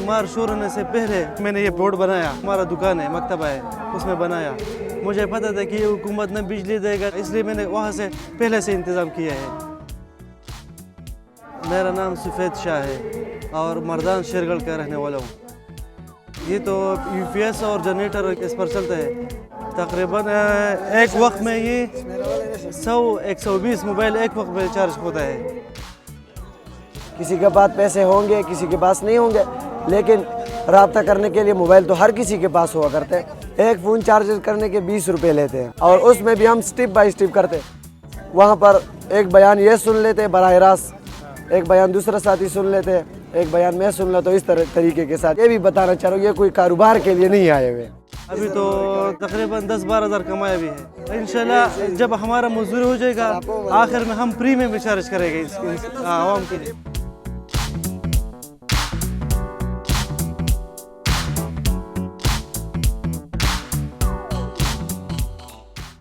بیمار شروع ہونے سے پہلے میں نے یہ بورڈ بنایا. ہمارا دکان ہے, مکتبہ ہے, اس میں بنایا. مجھے پتہ تھا کہ یہ حکومت نہ بجلی دے گا, اس لیے میں نے وہاں سے پہلے سے انتظام کیا ہے. میرا نام سفید شاہ ہے اور مردان شیرگڑھ کا رہنے والا ہوں. یہ تو یو پی ایس اور جنریٹر اس پر چلتا ہے. تقریباً ایک وقت میں یہ 100-120 موبائل ایک وقت میں چارج ہوتا ہے. کسی کے پاس پیسے ہوں گے, کسی کے پاس نہیں ہوں گے, لیکن رابطہ کرنے کے لیے موبائل تو ہر کسی کے پاس ہوا کرتے ہیں. ایک فون چارج کرنے کے 20 روپے لیتے ہیں, اور اس میں بھی ہم سٹیپ بائی سٹیپ کرتے ہیں. وہاں پر ایک بیان یہ سن لیتے ہیں براہ راست, ایک بیان دوسرا ساتھی سن لیتے ہیں, ایک بیان میں سن لیتا ہوں. اس طریقے کے ساتھ یہ بھی بتانا چاہ رہا ہوں, یہ کوئی کاروبار کے لیے نہیں آئے ہوئے. ابھی تو تقریباً 10-12 ہزار کمایا بھی ہے. انشاءاللہ جب ہمارا مزدور ہو جائے گا, آخر میں ہم فری میں بھی چارج کریں گے اس عوام کے لیے.